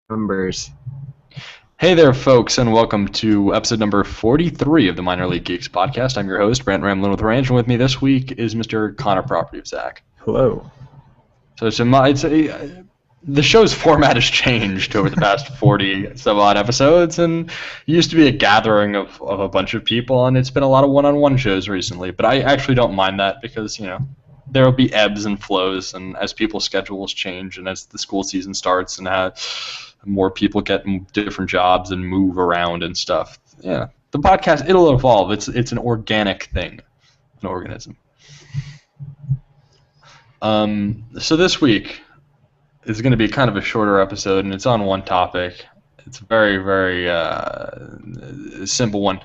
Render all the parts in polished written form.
Numbers. Hey there, folks, and welcome to episode number 43 of the Minor League Geeks podcast. I'm your host, Brent Ramlin with Range, and with me this week is Mr. Connor Property of Zach. Hello. So the show's format has changed over the past 40 some odd episodes, and it used to be a gathering of a bunch of people, and it's been a lot of one-on-one shows recently. But I actually don't mind that because, there will be ebbs and flows, and as people's schedules change, and as the school season starts, and more people get different jobs and move around and stuff. Yeah, the podcast, it'll evolve. It's an organic thing, an organism. So this week is going to be kind of a shorter episode, and it's on one topic. It's a very, very simple one.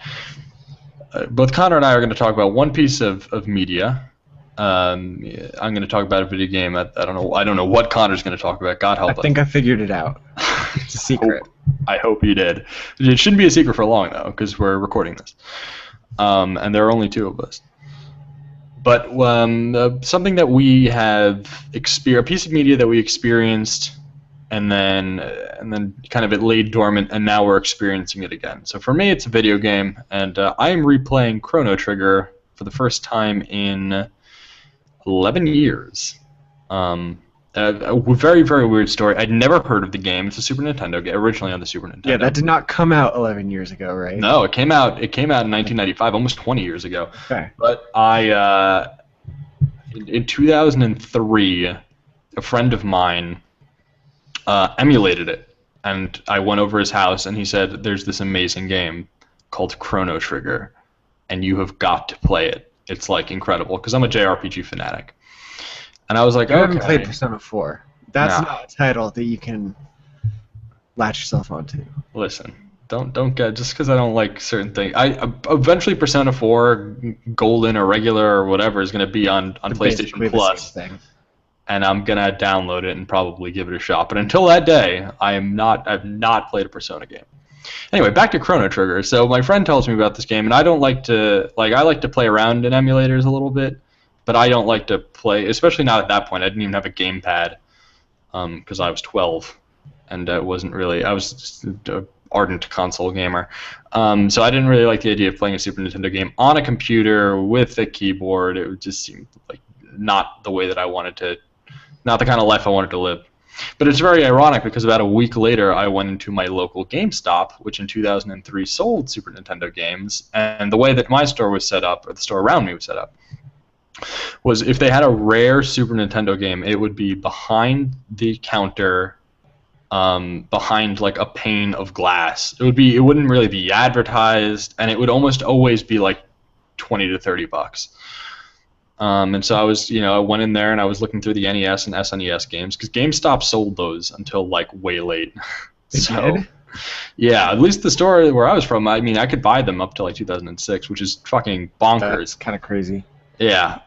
Both Connor and I are going to talk about one piece of media. I'm going to talk about a video game. I don't know what Connor's going to talk about. God help us. I think I figured it out. It's a secret. I hope you did. It shouldn't be a secret for long, though, because we're recording this. And there are only two of us. But something that we have experienced, a piece of media that we experienced, and then kind of it laid dormant, and now we're experiencing it again. So for me, it's a video game, and I am replaying Chrono Trigger for the first time in 11 years. A very, very weird story. I'd never heard of the game. It's a Super Nintendo game, originally on the Super Nintendo. Yeah, that did not come out 11 years ago, right? No, it came out in 1995, almost 20 years ago. Okay. But in 2003, a friend of mine emulated it, and I went over his house, and he said, "There's this amazing game called Chrono Trigger, and you have got to play it. It's like incredible," because I'm a JRPG fanatic. And I was like, I haven't okay. played Persona 4. That's No. not a title that you can latch yourself onto. Listen, don't get just because I don't like certain things. I eventually Persona 4 Golden or regular or whatever is going to be on Basically PlayStation Plus, the same thing. and I'm gonna download it and probably give it a shot. But until that day, I've not played a Persona game. Anyway, back to Chrono Trigger. So my friend tells me about this game, and I don't like to I like to play around in emulators a little bit, but I don't like to play, especially not at that point. I didn't even have a gamepad because I was 12, and I was just an ardent console gamer. So I didn't really like the idea of playing a Super Nintendo game on a computer with a keyboard. It just seemed like not the way that I wanted to, not the kind of life I wanted to live. But it's very ironic because about a week later, I went into my local GameStop, which in 2003 sold Super Nintendo games, and the way that my store was set up, or the store around me was set up, was if they had a rare Super Nintendo game, it would be behind the counter, behind like a pane of glass. It wouldn't really be advertised, and it would almost always be like $20 to $30. And so I went in there and I was looking through the NES and SNES games because GameStop sold those until like way late. They did? Yeah, at least the store where I was from, I mean, I could buy them up to like 2006, which is fucking bonkers. That's kind of crazy. Yeah.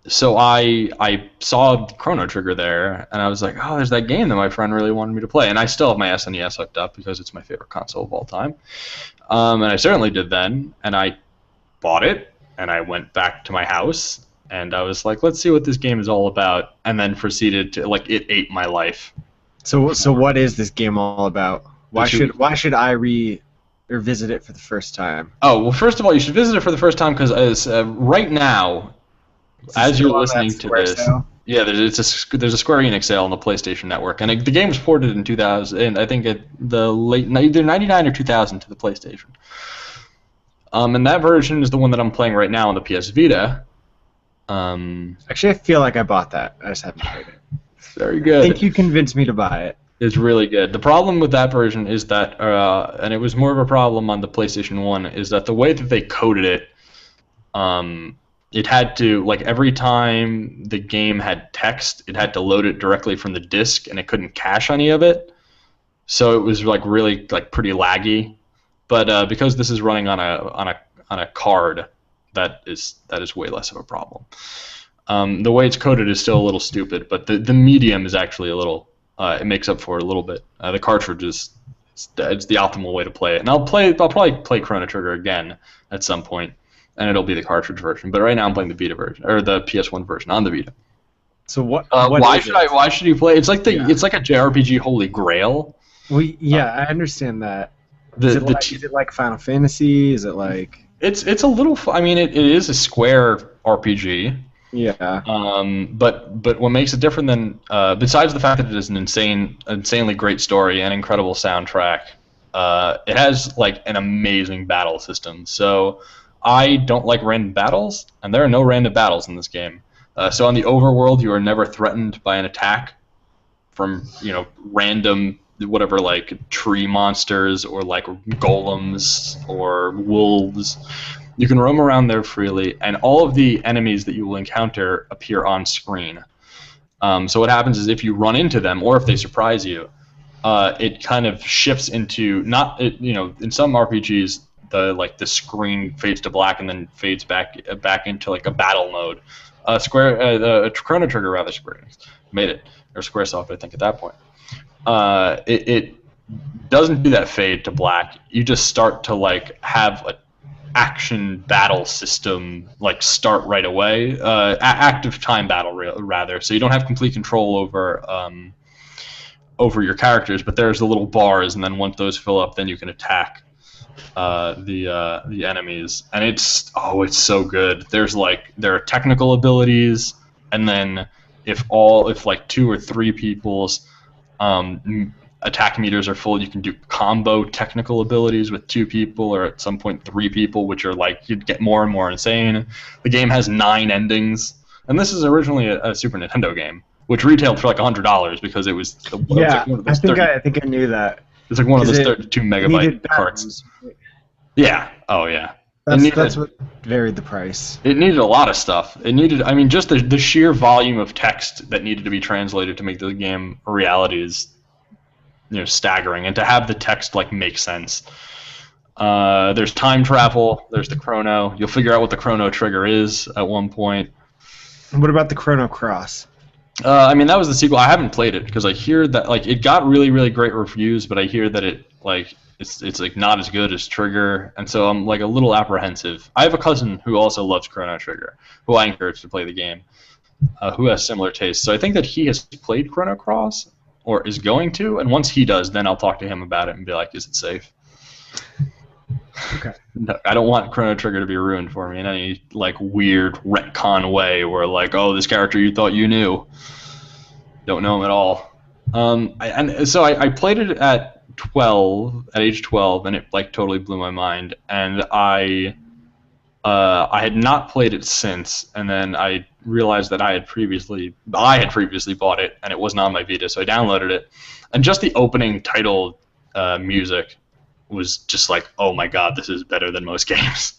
So I saw Chrono Trigger there, and I was like, oh, there's that game that my friend really wanted me to play. And I still have my SNES hooked up because it's my favorite console of all time. And I certainly did then, and I bought it, and I went back to my house, and I was like, let's see what this game is all about, and then proceeded to, like, it ate my life. So what is this game all about? Why should I revisit it for the first time? Oh, well, first of all, you should visit it for the first time because right now, as you're listening to this, yeah, there's a Square Enix sale on the PlayStation Network, and the game was ported in 2000, I think the late either 99 or 2000 to the PlayStation. And that version is the one that I'm playing right now on the PS Vita. Actually, I feel like I bought that. I just haven't played it. Very good. I think you convinced me to buy it. It's really good. The problem with that version is that, and it was more of a problem on the PlayStation 1, is that the way that they coded it, it had to, like, every time the game had text, it had to load it directly from the disc, and it couldn't cache any of it. So it was, like, really, like, pretty laggy. But because this is running on a card, that is way less of a problem. The way it's coded is still a little stupid, but the medium is actually a little. It makes up for it a little bit. The cartridge it's the optimal way to play it, and I'll probably play Chrono Trigger again at some point, and it'll be the cartridge version. But right now I'm playing the Vita version or the PS1 version on the Vita. So what? Why should you play? It's like Yeah. it's like a JRPG Holy Grail. Well, yeah, I understand that. Is it like Final Fantasy? Is it like? It's a little. I mean, it is a Square RPG. Yeah. But what makes it different than besides the fact that it is an insanely great story and incredible soundtrack, it has like an amazing battle system. So I don't like random battles, and there are no random battles in this game. So on the overworld, you are never threatened by an attack from random whatever like tree monsters or like golems or wolves. You can roam around there freely, and all of the enemies that you will encounter appear on screen. So what happens is if you run into them, or if they surprise you, it kind of shifts into in some RPGs the screen fades to black and then fades back into like a battle mode. Chrono Trigger rather Square made it, or SquareSoft I think at that point. It doesn't do that fade to black. You just start to like have a action battle system like start right away, active time battle rather. So you don't have complete control over your characters, but there's the little bars, and then once those fill up, then you can attack the enemies, and it's so good. There are technical abilities, and then if like 2 or 3 people's attack meters are full, you can do combo technical abilities with 2 people, or at some point 3 people, which are like you'd get more and more insane. The game has 9 endings, and this is originally a Super Nintendo game, which retailed for like $100 because it was. Yeah, I think I knew that. It's like one of those 32 megabyte carts. Yeah. Oh yeah. That's what varied the price. It needed a lot of stuff. It needed, I mean, just the sheer volume of text that needed to be translated to make the game a reality is, staggering. And to have the text like make sense. There's time travel. There's the chrono. You'll figure out what the chrono trigger is at one point. What about the Chrono Cross? I mean, that was the sequel. I haven't played it because I hear that like it got really, really great reviews, but I hear that it like it's like not as good as Trigger, and so I'm like a little apprehensive. I have a cousin who also loves Chrono Trigger, who I encourage to play the game, who has similar tastes. So I think that he has played Chrono Cross or is going to, and once he does, then I'll talk to him about it and be like, is it safe? Okay. No, I don't want Chrono Trigger to be ruined for me in any like weird retcon way where like, oh, this character you thought you knew, don't know him at all. So I played it at age 12, and it like totally blew my mind. And I had not played it since, and then I realized that I had previously bought it, and it wasn't on my Vita, so I downloaded it. And just the opening title music was just like, oh my god, this is better than most games.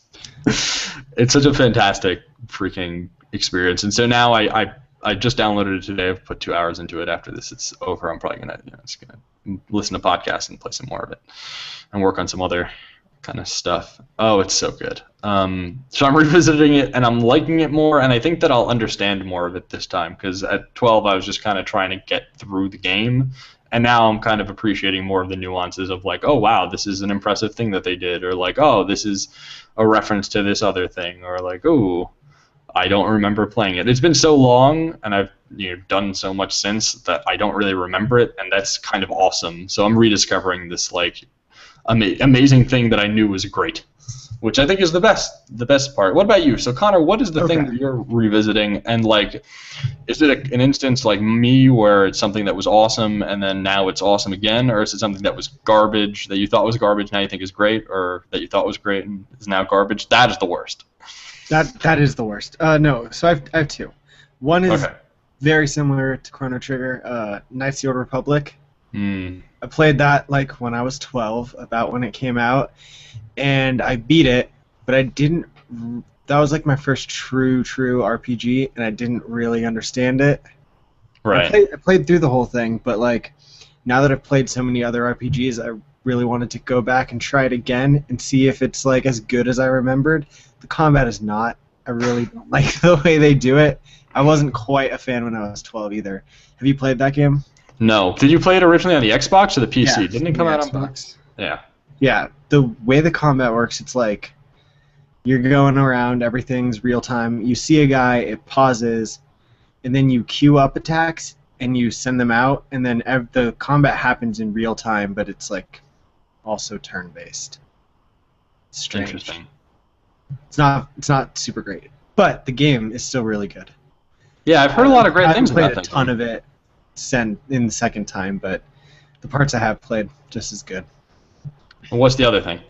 It's such a fantastic freaking experience. And so now I just downloaded it today. I've put 2 hours into it. After this it's over, I'm probably gonna listen to podcasts and play some more of it and work on some other kind of stuff. Oh, it's so good. So I'm revisiting it and I'm liking it more, and I think that I'll understand more of it this time, because at 12 I was just kind of trying to get through the game. And now I'm kind of appreciating more of the nuances of like, oh wow, this is an impressive thing that they did, or like, oh, this is a reference to this other thing, or like, oh, I don't remember playing it. It's been so long, and I've done so much since that I don't really remember it, and that's kind of awesome. So I'm rediscovering this like amazing thing that I knew was great, which I think is the best part. What about you? So Connor, what is the thing that you're revisiting, and like, is it an instance like me where it's something that was awesome and then now it's awesome again, or is it something that was garbage that you thought was garbage now you think is great, or that you thought was great and is now garbage? That is the worst. That is the worst. No, so I have 2. One is very similar to Chrono Trigger, Knights of the Old Republic. I played that like when I was 12, about when it came out, and I beat it, but I didn't. That was like my first true RPG, and I didn't really understand it. Right. I played through the whole thing, but like now that I've played so many other RPGs, I really wanted to go back and try it again and see if it's like as good as I remembered. The combat is not. I really don't like the way they do it. I wasn't quite a fan when I was 12 either. Have you played that game? No. Did you play it originally on the Xbox or the PC? Yeah, didn't it come out on Xbox? Yeah. Yeah. The way the combat works, it's like you're going around, everything's real time. You see a guy, it pauses, and then you queue up attacks and you send them out, and then the combat happens in real time, but it's like also turn-based. Strange. Interesting. It's not super great, but the game is still really good. Yeah, I've heard a lot of great things about that. I played a ton of it in the second time, but the parts I have played just as good. And what's the other thing?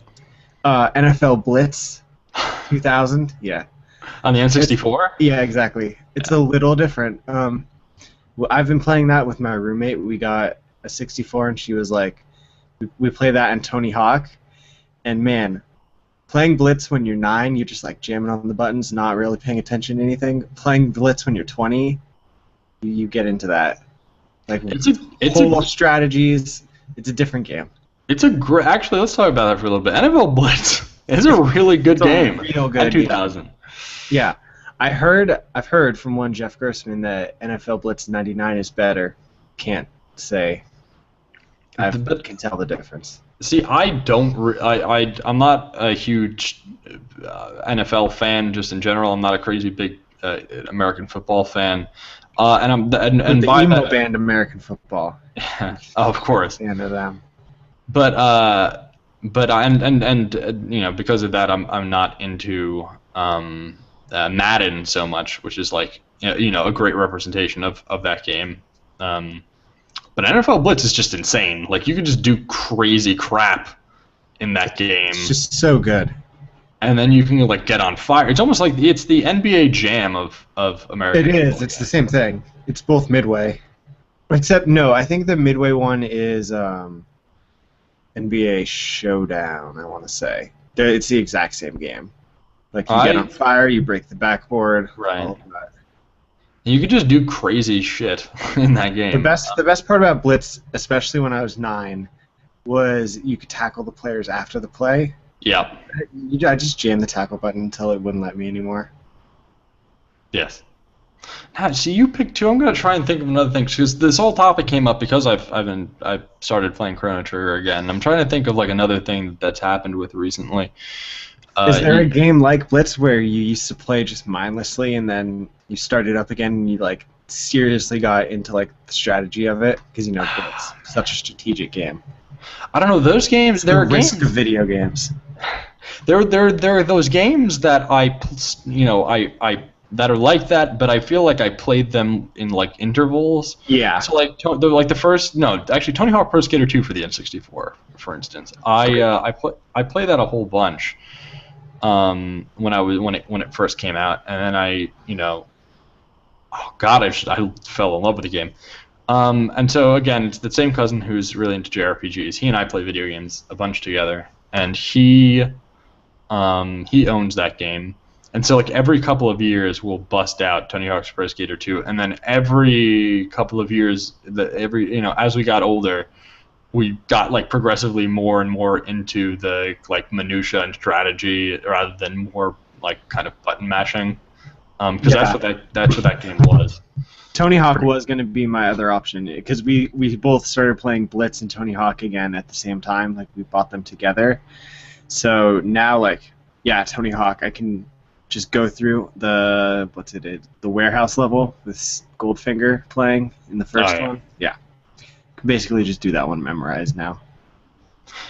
NFL Blitz 2000. Yeah. On the N64? Yeah, exactly. It's a little different. I've been playing that with my roommate. We got a 64, and she was like, we play that in Tony Hawk, and man, playing Blitz when you're 9, you're just like jamming on the buttons, not really paying attention to anything. Playing Blitz when you're 20, you get into that. Like it's whole strategies. It's a different game. It's a great. Actually, let's talk about that for a little bit. NFL Blitz is a really good game. Real good. At 2000. Yeah. I've heard from one Jeff Gersman that NFL Blitz 99 is better. Can't say. I can tell the difference. See, I'm not a huge NFL fan just in general. I'm not a crazy big American football fan. And the emo band American Football. Of course. Fan of them. But you know, because of that, I'm not into Madden so much, which is like you know a great representation of that game. But NFL Blitz is just insane. Like you can just do crazy crap in that game. It's just so good. And then you can like get on fire. It's almost like it's the NBA Jam of American football. It is. Football. It's the same thing. It's both Midway. Except no, I think the Midway one is NBA Showdown, I want to say. It's the exact same game. Like you get on fire, you break the backboard. Right. You could just do crazy shit in that game. The best part about Blitz, especially when I was 9, was you could tackle the players after the play. Yeah. I just jammed the tackle button until it wouldn't let me anymore. Yes. Now, see, you picked 2. I'm gonna try and think of another thing because this whole topic came up because I've started playing Chrono Trigger again. I'm trying to think of like another thing that's happened with recently. Is there a game like Blitz where you used to play just mindlessly and then you started up again and you like seriously got into like the strategy of it? Because you know Blitz, such a strategic game. I don't know those games. There are games of video games. There are those games that I that are like that, but I feel like I played them in like intervals. Yeah. So like the first Tony Hawk Pro Skater 2 for the N64, for instance. I played that a whole bunch. When it first came out, and then I fell in love with the game. And so again, it's the same cousin who's really into JRPGs. He and I play video games a bunch together, and he owns that game. And so like every couple of years we'll bust out Tony Hawk's Pro Skater 2, and then every couple of years as we got older, we got like progressively more and more into the like minutia and strategy rather than more like kind of button mashing, because that's what that game was. Tony Hawk was going to be my other option because we both started playing Blitz and Tony Hawk again at the same time. Like we bought them together. So now Tony Hawk, I can just go through the warehouse level with Goldfinger playing in the first one. Yeah. Basically just do that one memorized now.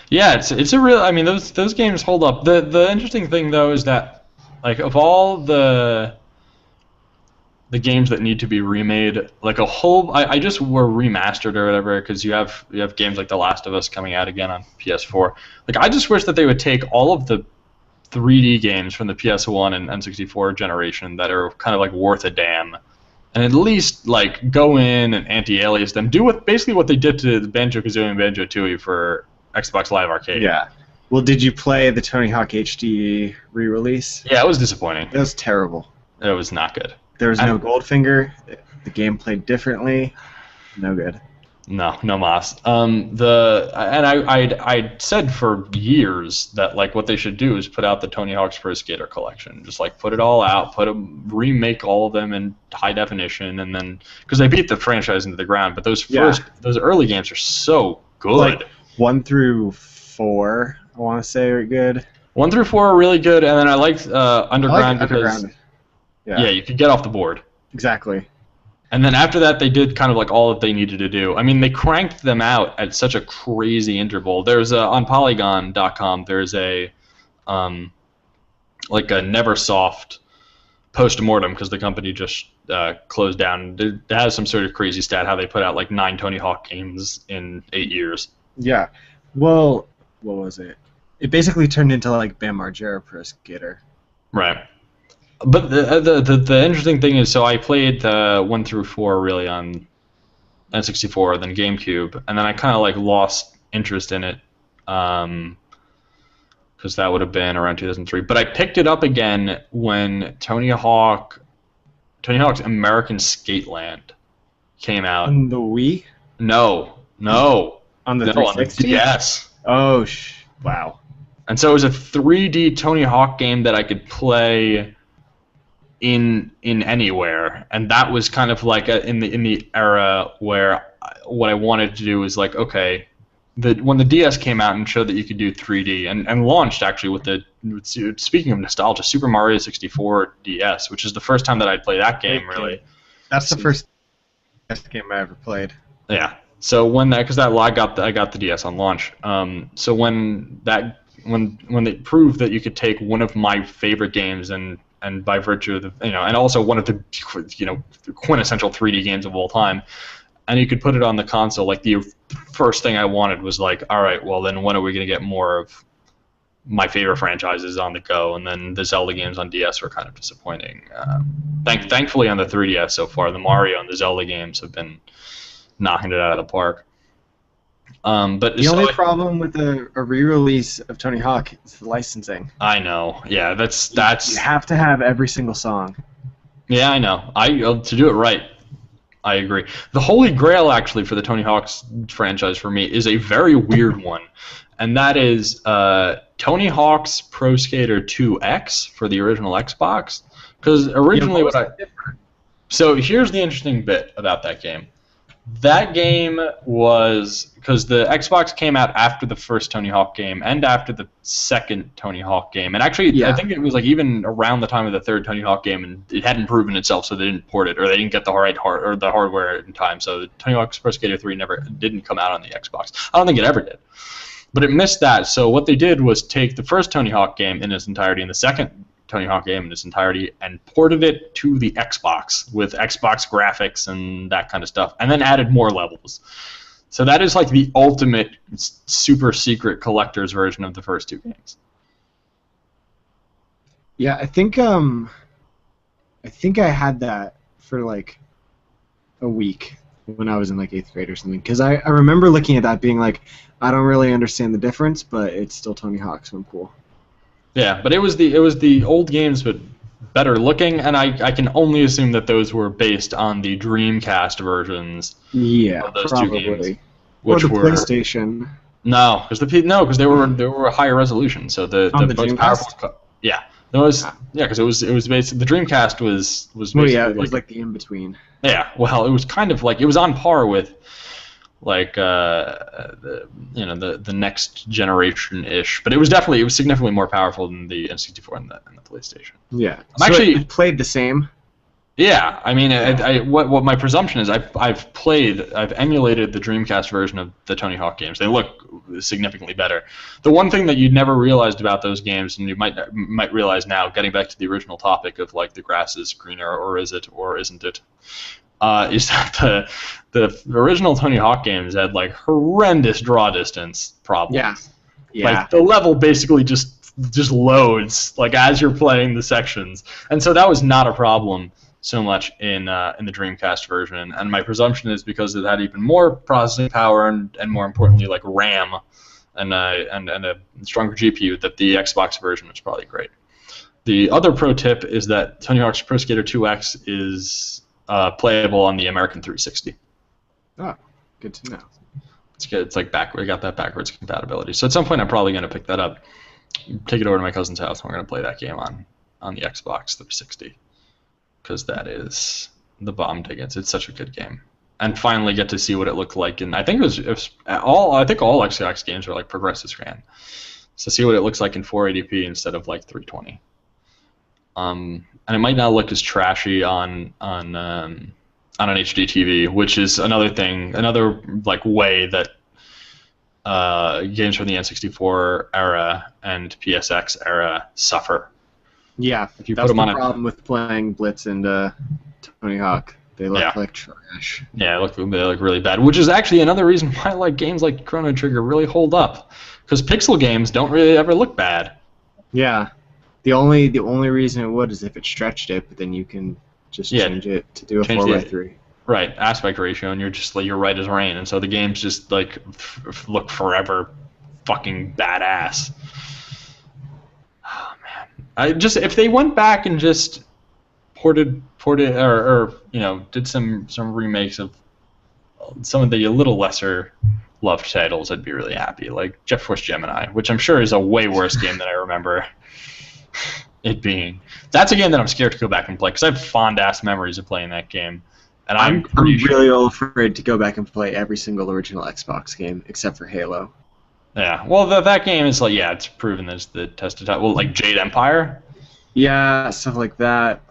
Yeah, it's a real. I mean, those games hold up. The interesting thing though is that like of all the games that need to be remade, like a whole, I just were remastered or whatever, because you have games like The Last of Us coming out again on PS4. Like I just wish that they would take all of the 3D games from the PS1 and N64 generation that are kind of like worth a damn, and at least like go in and anti-alias them. Do basically what they did to the Banjo-Kazooie and Banjo-Tooie for Xbox Live Arcade. Yeah. Well, did you play the Tony Hawk HD re-release? Yeah, it was disappointing. It was terrible. It was not good. There was no Goldfinger. The game played differently. No good. No mas. I said for years that like what they should do is put out the Tony Hawk's Pro Skater collection. Just like put it all out, remake all of them in high definition, and then because they beat the franchise into the ground. But those early games are so good. Like 1 through 4, I want to say are good. 1 through 4 are really good, and then I liked Underground because Underground. Yeah, you could get off the board. Exactly. And then after that, they did kind of like all that they needed to do. I mean, they cranked them out at such a crazy interval. There's on Polygon.com. There's like a Neversoft post-mortem because the company just closed down. It has some sort of crazy stat how they put out like 9 Tony Hawk games in 8 years. Yeah. Well, what was it? It basically turned into like Bam Margera Pro Skater. Right. But the interesting thing is, so I played 1 through 4 really on N64, then GameCube, and then I kind of like lost interest in it because that would have been around 2003. But I picked it up again when Tony Hawk's American Skateland came out. On the Wii? No. On the 360? Yes. Oh, wow. And so it was a 3D Tony Hawk game that I could play in anywhere, and that was kind of like in the era where what I wanted to do was like, okay, when the DS came out and showed that you could do 3D and launched actually with speaking of nostalgia, Super Mario 64 DS, which is the first time that I'd play that game really. That's the first game I ever played. Yeah. So I got the DS on launch. So when they proved that you could take one of my favorite games and by virtue of and also one of the quintessential 3D games of all time, and you could put it on the console, like the first thing I wanted was like, all right, well then when are we going to get more of my favorite franchises on the go? And then the Zelda games on DS were kind of disappointing. Thankfully on the 3DS so far, the Mario and the Zelda games have been knocking it out of the park. But the only problem with a re-release of Tony Hawk is the licensing. I know. Yeah, that's you have to have every single song. Yeah, I know. To do it right, I agree. The holy grail actually for the Tony Hawk's franchise for me is a very weird one, and that is Tony Hawk's Pro Skater 2X for the original Xbox. Because originally So here's the interesting bit about that game. That game was because the Xbox came out after the first Tony Hawk game and after the second Tony Hawk game, and actually I think it was like even around the time of the third Tony Hawk game, and it hadn't proven itself, so they didn't port it or they didn't get the right hardware in time. So Tony Hawk's Pro Skater 3 didn't come out on the Xbox. I don't think it ever did, but it missed that. So what they did was take the first Tony Hawk game in its entirety and the second Tony Hawk game in its entirety and ported it to the Xbox with Xbox graphics and that kind of stuff, and then added more levels. So that is like the ultimate super secret collector's version of the first 2 games. Yeah, I think I had that for like a week when I was in like 8th grade or something, because I remember looking at that being like, I don't really understand the difference, but it's still Tony Hawk, so I'm cool. Yeah, but it was the old games, but better looking, and I can only assume that those were based on the Dreamcast versions. Yeah, of those probably. 2 games, which or the PlayStation. No, because they were a higher resolution, so the most powerful. Yeah, because it was basically the Dreamcast was basically. Well, yeah, it was like the in between. Yeah, well, it was kind of like it was on par with. Like the next generation ish, but it was significantly more powerful than the N64 and the PlayStation. Yeah, it played the same. Yeah, I mean, what my presumption is, I've emulated the Dreamcast version of the Tony Hawk games. They look significantly better. The one thing that you never realized about those games, and you might realize now, getting back to the original topic of like the grass is greener or is it or isn't it. Is that the original Tony Hawk games had like horrendous draw distance problems. Yeah. Like the level basically just loads like as you're playing the sections, and so that was not a problem so much in the Dreamcast version. And my presumption is because it had even more processing power and more importantly like RAM and a stronger GPU, that the Xbox version was probably great. The other pro tip is that Tony Hawk's Pro Skater 2X is playable on the American 360. Oh, good to know. It's good. It's like we got that backwards compatibility. So at some point I'm probably going to pick that up, take it over to my cousin's house, and we're going to play that game on the Xbox 360, because that is the bomb tickets. It's such a good game, and finally get to see what it looked like. And I think all Xbox games are like progressive scan, so see what it looks like in 480p instead of like 320. And it might not look as trashy on on an HD TV, which is another thing, another like way that games from the N64 era and PSX era suffer. Yeah, if you that's put them the on problem with playing Blitz and Tony Hawk. They look like trash. Yeah, they look really bad, which is actually another reason why like games like Chrono Trigger really hold up, because pixel games don't really ever look bad. Yeah, the only reason it would is if it stretched it, but then you can just change it to do a 4:3. Right, aspect ratio, and you're just like you're right as rain, and so the games just like look forever fucking badass. Oh man, if they went back and just ported or did some remakes of some of the little lesser loved titles, I'd be really happy. Like Jet Force Gemini, which I'm sure is a way worse game than I remember it being. That's a game that I'm scared to go back and play because I have fond ass memories of playing that game. And I'm really afraid to go back and play every single original Xbox game except for Halo. Yeah, well, that game is like, it's proven as the test of time. Well, like Jade Empire. Yeah, stuff like that.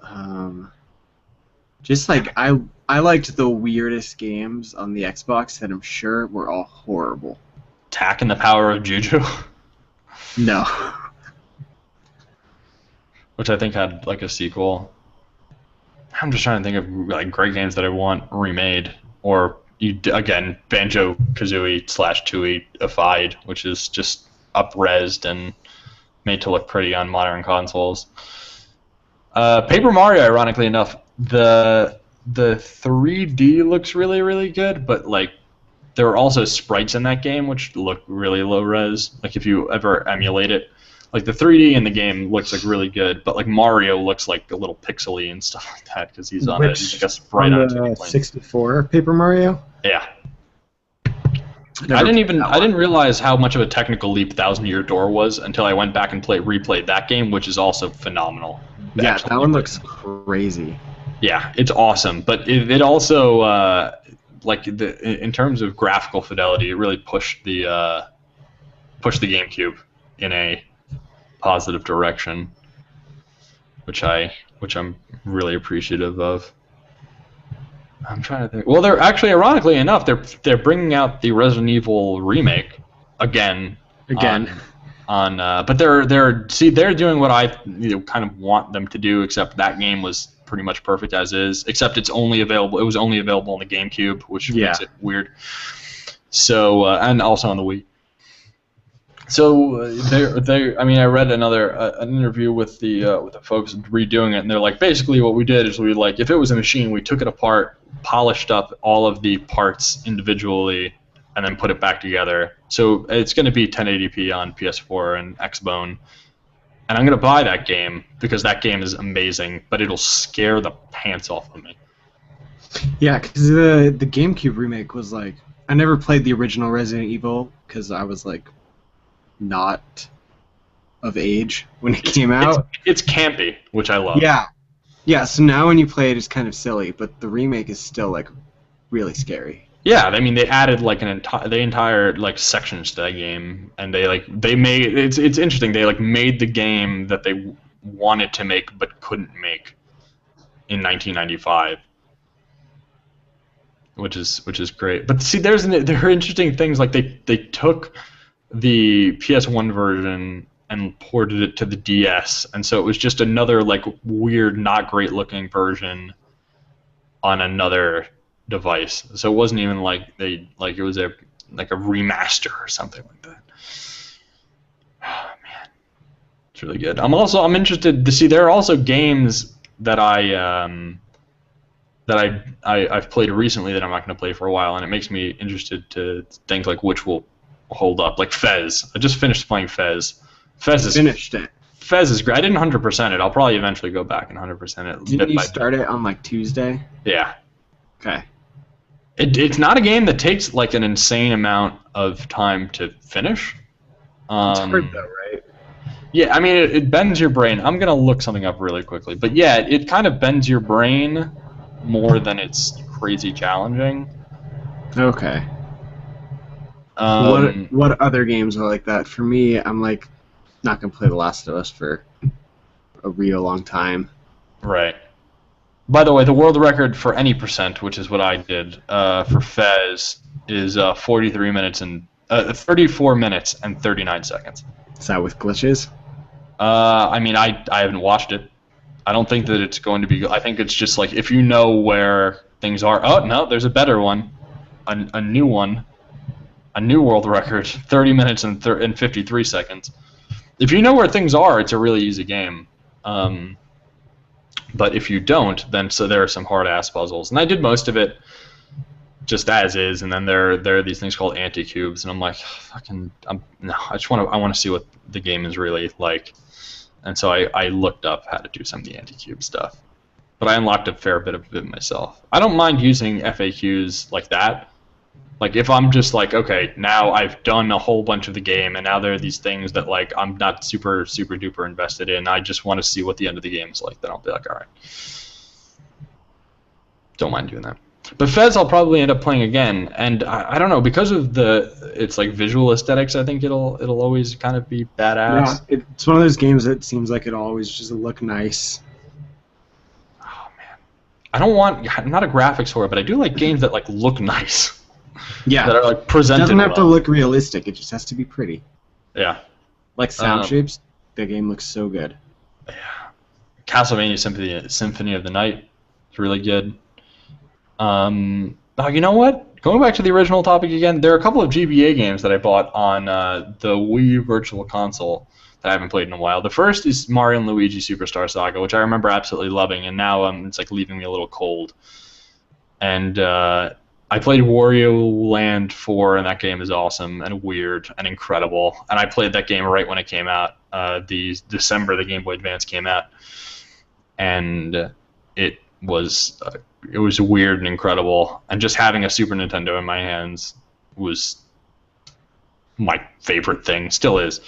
Just like I liked the weirdest games on the Xbox that I'm sure were all horrible. Tak and the Power of Juju. No. Which I think had like a sequel. I'm just trying to think of like great games that I want remade, or again Banjo-Kazooie /Tooie-ified, which is just up-resed and made to look pretty on modern consoles. Paper Mario, ironically enough, the 3D looks really, really good, but like there are also sprites in that game which look really low res. Like if you ever emulate it, like the 3D in the game looks like really good, but like Mario looks like a little pixely and stuff like that because he's on a sprite on the 64 Paper Mario. Yeah. I didn't realize how much of a technical leap Thousand Year Door was until I went back and replayed that game, which is also phenomenal. Yeah, that one looks crazy. Yeah, it's awesome, but it also in terms of graphical fidelity, it really pushed the GameCube in a positive direction, which I'm really appreciative of. I'm trying to think. Well, they're actually, ironically enough, they're bringing out the Resident Evil remake again. But they're doing what I kind of want them to do, except that game was pretty much perfect as is, except it was only available on the GameCube, which makes it weird. So and also on the Wii. So I read an interview with the folks redoing it, and they're like, basically what we did is we if it was a machine, we took it apart, polished up all of the parts individually, and then put it back together. So it's going to be 1080p on PS4 and Xbone, and I'm going to buy that game because that game is amazing, but it'll scare the pants off of me. Yeah, because the GameCube remake was like, I never played the original Resident Evil because I was like not of age when it came out. It's campy, which I love. Yeah. So now when you play it, it's kind of silly, but the remake is still like really scary. Yeah, I mean they added like the entire like sections to that game, and they made it's interesting. They made the game that they wanted to make but couldn't make in 1995, which is great. But see, there are interesting things like they took the PS1 version and ported it to the DS, and so it was just another like weird, not great looking version on another device. So it wasn't even like it was a remaster or something like that. Oh man, it's really good. I'm interested to see. There are also games that I've played recently that I'm not going to play for a while, and it makes me interested to think like which will hold up. Like Fez. I just finished playing Fez. Finished it. Fez is great. I didn't 100% it. I'll probably eventually go back and 100% it. Didn't you start it on like Tuesday? Yeah. Okay. It's not a game that takes like an insane amount of time to finish. It's hard though, right? Yeah, I mean it bends your brain. I'm gonna look something up really quickly, but yeah, it kind of bends your brain more than it's crazy challenging. Okay. What other games are like that? For me, I'm like not gonna play The Last of Us for a real long time. Right. By the way, the world record for any percent, which is what I did for Fez, is 34 minutes and 39 seconds. Is that with glitches? I mean, I haven't watched it. I don't think that it's going to be. I think it's just like if you know where things are. Oh no, there's a better one, a new one, a new world record, 30 minutes and 53 seconds. If you know where things are, it's a really easy game. But if you don't, then there are some hard-ass puzzles. And I did most of it just as is, and then there are these things called anti-cubes, and I'm like, no, I want to see what the game is really like. And so I looked up how to do some of the anti-cube stuff. But I unlocked a fair bit of it myself. I don't mind using FAQs like that. Like, if I'm just like, okay, now I've done a whole bunch of the game, and now there are these things that, like, I'm not super, super duper invested in. I just want to see what the end of the game is like. Then I'll be like, all right. Don't mind doing that. But Fez I'll probably end up playing again, and I don't know, because of its like visual aesthetics, I think it'll always kind of be badass. Yeah, it's one of those games that seems like it'll always just look nice. Oh man, I'm not a graphics whore, but I do like games that like look nice. Yeah, that are like presented. It doesn't have well. to look realistic. It just has to be pretty. Yeah. Like sound shapes, the game looks so good. Yeah. Castlevania Symphony of the Night is really good. Oh, you know what? Going back to the original topic again, there are a couple of GBA games that I bought on the Wii Virtual Console that I haven't played in a while. The first is Mario and Luigi Superstar Saga, which I remember absolutely loving, and now it's like leaving me a little cold. And I played Wario Land 4, and that game is awesome and weird and incredible. And I played that game right when it came out. December, the Game Boy Advance came out, and it was weird and incredible. And just having a Super Nintendo in my hands was my favorite thing. Still is.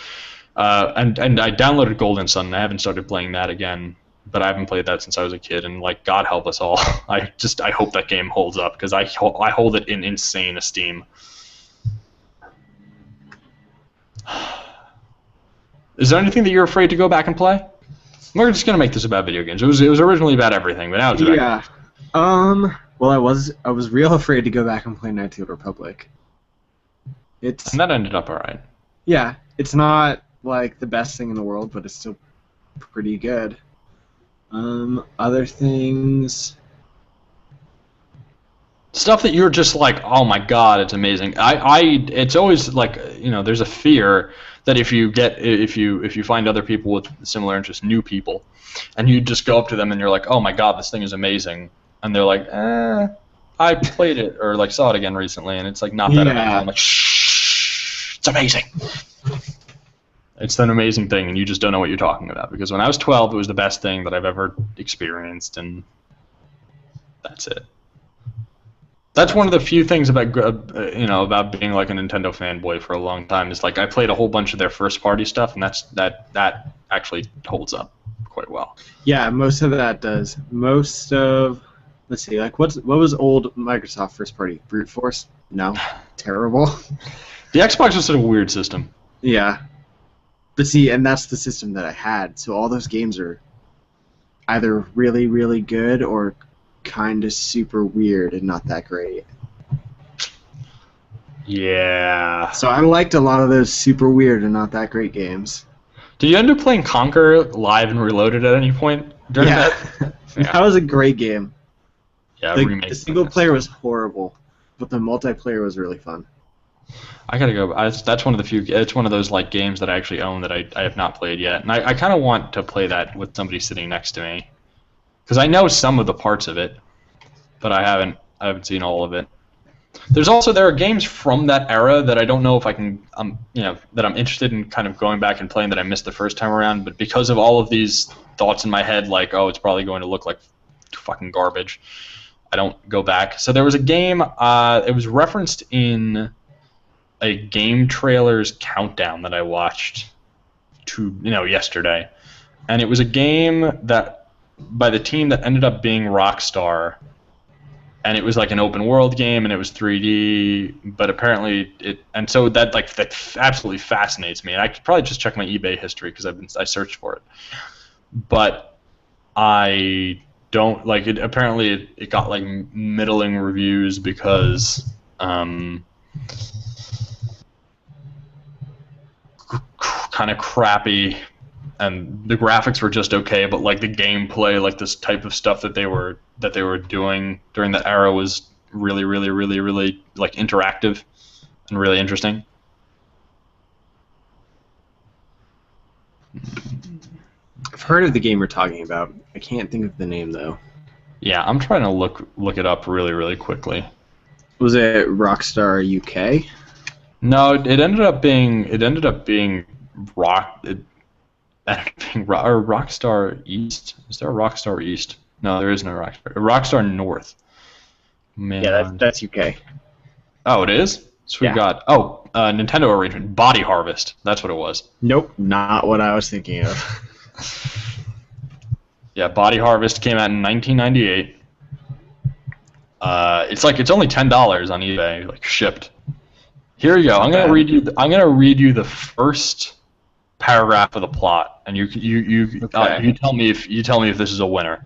And I downloaded Golden Sun, and I haven't started playing that again. But I haven't played that since I was a kid, and like God help us all. I hope that game holds up because I hold it in insane esteem. Is there anything that you're afraid to go back and play? We're just gonna make this about video games. It was originally about everything, but now it's about Well, I was real afraid to go back and play Knights of the Republic. And that ended up alright. Yeah, it's not like the best thing in the world, but it's still pretty good. Other things. Stuff that you're just like, oh my god, it's amazing. It's always like, there's a fear that if you find other people with similar interests, new people, and you just go up to them and you're like, oh my god, this thing is amazing, and they're like, I played it or like saw it again recently, and it's like not that amazing. I'm like, shh, it's amazing. It's an amazing thing, and you just don't know what you're talking about. Because when I was 12, it was the best thing that I've ever experienced, and that's it. That's one of the few things about about being like a Nintendo fanboy for a long time. Is like I played a whole bunch of their first-party stuff, and that actually holds up quite well. Yeah, most of that does. Most of, let's see, like what was old Microsoft first-party? Brute Force? No, terrible. The Xbox was sort of a weird system. Yeah. But see, and that's the system that I had, so all those games are either really, really good or kind of super weird and not that great. Yeah. So I liked a lot of those super weird and not that great games. Did you end up playing Conquer Live and Reloaded at any point during that? Yeah. That was a great game. Yeah, the single player was horrible, but the multiplayer was really fun. I gotta go. That's one of the few. It's one of those like games that I actually own that I have not played yet, and I kind of want to play that with somebody sitting next to me, because I know some of the parts of it, but I haven't seen all of it. There are games from that era that I don't know if I can that I'm interested in kind of going back and playing that I missed the first time around, but because of all of these thoughts in my head, like, oh, it's probably going to look like fucking garbage, I don't go back. So there was a game. It was referenced in a game trailer's countdown that I watched yesterday, and it was a game that by the team that ended up being Rockstar, and it was like an open world game, and it was 3D, but apparently so that absolutely fascinates me, and I could probably just check my eBay history because I searched for it, but I don't like it. Apparently, it got like middling reviews because kind of crappy, and the graphics were just okay, but like the gameplay, like this type of stuff that they were doing during that era was really, really, really, really like interactive and really interesting. I've heard of the game you're talking about. I can't think of the name though. Yeah, I'm trying to look it up really, really quickly. Was it Rockstar UK? No, it ended up being Rockstar East. Is there a Rockstar East? No, there is no Rockstar. Rockstar North. Man. Yeah, that's UK. Oh, it is? So we got Nintendo arrangement, Body Harvest. That's what it was. Nope, not what I was thinking of. Yeah, Body Harvest came out in 1998. It's only $10 on eBay, like shipped. Here you go. I'm gonna read you the first paragraph of the plot, and you tell me if this is a winner.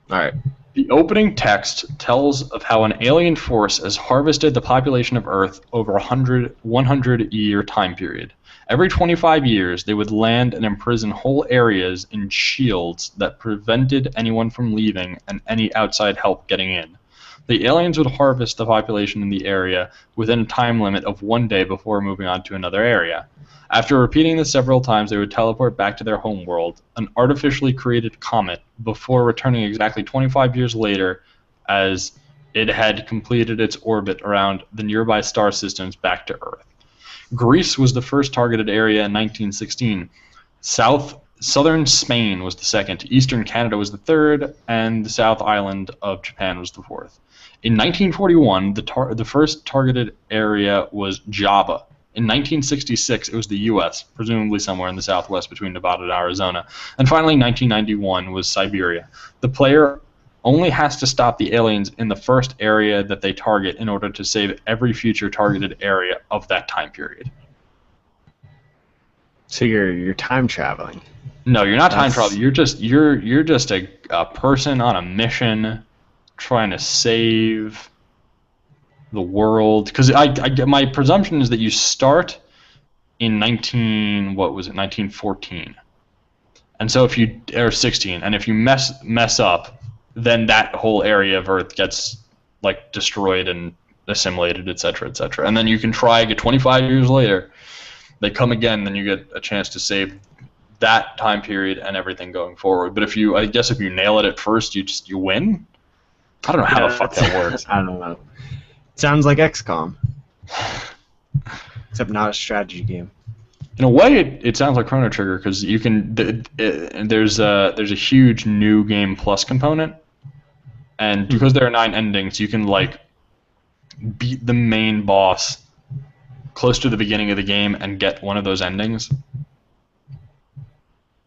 All right. The opening text tells of how an alien force has harvested the population of Earth over a 100-year time period. Every 25 years, they would land and imprison whole areas in shields that prevented anyone from leaving and any outside help getting in. The aliens would harvest the population in the area within a time limit of 1 day before moving on to another area. After repeating this several times, they would teleport back to their homeworld, an artificially created comet, before returning exactly 25 years later as it had completed its orbit around the nearby star systems back to Earth. Greece was the first targeted area in 1916. Southern Spain was the second, Eastern Canada was the third, and the South Island of Japan was the fourth. In 1941, the first targeted area was Java. In 1966, it was the U.S., presumably somewhere in the southwest between Nevada and Arizona. And finally, 1991 was Siberia. The player only has to stop the aliens in the first area that they target in order to save every future targeted area of that time period. So you're time traveling. No, you're not time traveling. You're just a person on a mission trying to save the world. Because my presumption is that you start in 1914, and so if you or 16, and if you mess up, then that whole area of Earth gets like destroyed and assimilated, etc., etc. And then you can try again 25 years later. They come again, then you get a chance to save that time period and everything going forward. But if you nail it at first, you win. I don't know how the fuck that works. I don't know. Sounds like XCOM, except not a strategy game. In a way, it sounds like Chrono Trigger because you can. There's a huge new game plus component, and because there are 9 endings, you can like beat the main boss close to the beginning of the game and get one of those endings.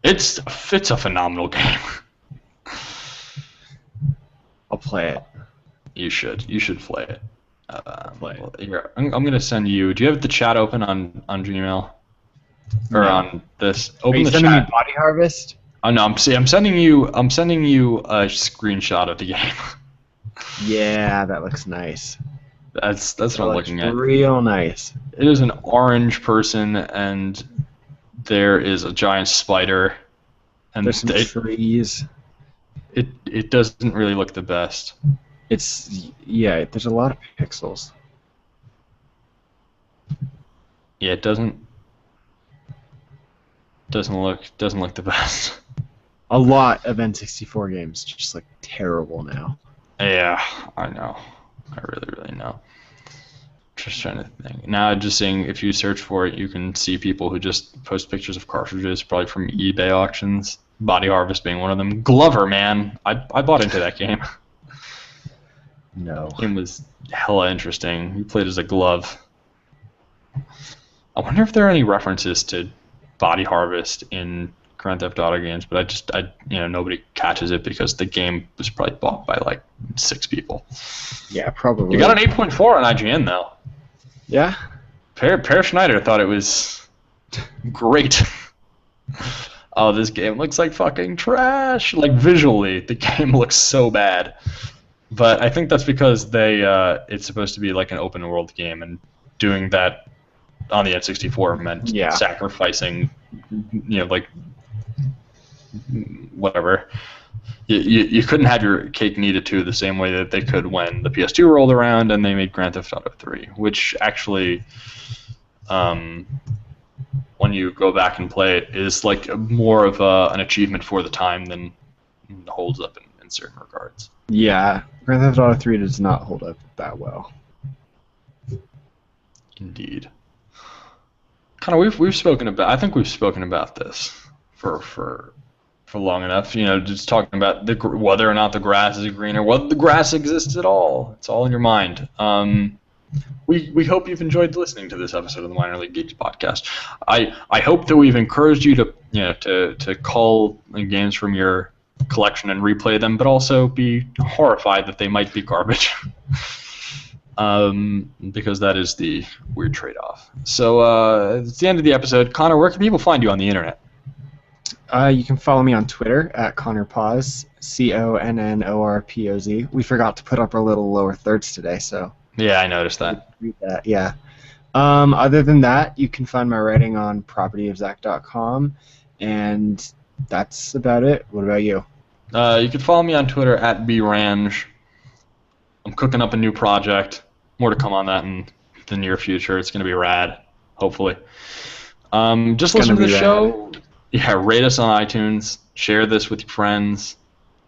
It's a phenomenal game. I'll play it. You should play it. Here, I'm gonna send you. Do you have the chat open on Gmail? Or on this? Open the chat. Are you sending me Body Harvest? Oh no, I'm sending you a screenshot of the game. Yeah, that looks nice. That's what I'm looking at. Real nice. It is an orange person, and there is a giant spider, and there's some trees. It doesn't really look the best. There's a lot of pixels. Yeah, it doesn't look the best. A lot of N64 games just look terrible now. Yeah, I know. I really know. Just trying to think. Now, just seeing if you search for it, you can see people who just post pictures of cartridges, probably from eBay auctions. Body Harvest being one of them. Glover, man, I bought into that game. No. The game was hella interesting. You played as a glove. I wonder if there are any references to Body Harvest in Grand Theft Auto games, but nobody catches it because the game was probably bought by like 6 people. Yeah, probably. You got an 8.4 on IGN though. Yeah. Per Schneider thought it was great. oh, this game looks like fucking trash. Like visually, the game looks so bad. But I think that's because it's supposed to be like an open world game, and doing that on the N64 meant sacrificing, like whatever. You couldn't have your cake and eat it too the same way that they could when the PS2 rolled around and they made Grand Theft Auto 3, which actually, when you go back and play it, is like more of an achievement for the time than holds up in certain regards. Yeah, Grand Theft Auto 3 does not hold up that well. Indeed. Kind of, we've spoken about. I think we've spoken about this for long enough. Just talking about whether or not the grass is greener, whether the grass exists at all. It's all in your mind. We hope you've enjoyed listening to this episode of the Minor League Geeks podcast. I hope that we've encouraged you to call games from your collection and replay them, but also be horrified that they might be garbage. Because that is the weird trade-off. So it's the end of the episode. Connor, where can people find you on the internet? You can follow me on Twitter at ConnorPoz, ConnorPoz. We forgot to put up our little lower thirds today, so... Yeah, I noticed that. Read that, yeah. Other than that, you can find my writing on propertyofzach.com, and that's about it. What about you? You can follow me on Twitter at BRange. I'm cooking up a new project. More to come on that in the near future. It's going to be rad, hopefully. Just listen to the show. Yeah, rate us on iTunes. Share this with your friends,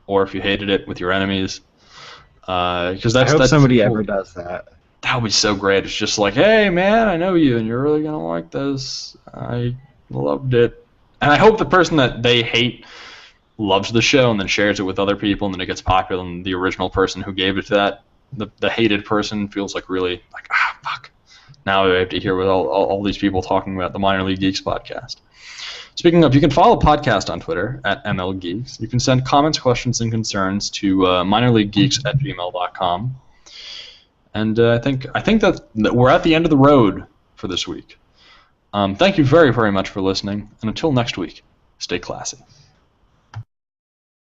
or if you hated it, with your enemies. Because I hope somebody ever does that. That would be so great. It's just like, hey, man, I know you, and you're really going to like this. I loved it. And I hope the person that they hate loves the show and then shares it with other people, and then it gets popular, and the original person who gave it to that, the hated person, feels like really like, fuck. Now I have to hear with all these people talking about the Minor League Geeks podcast. Speaking of, you can follow the podcast on Twitter at MLGeeks. You can send comments, questions, and concerns to minorleaguegeeks@gmail.com. And I think that we're at the end of the road for this week. Thank you very, very much for listening, and until next week, stay classy.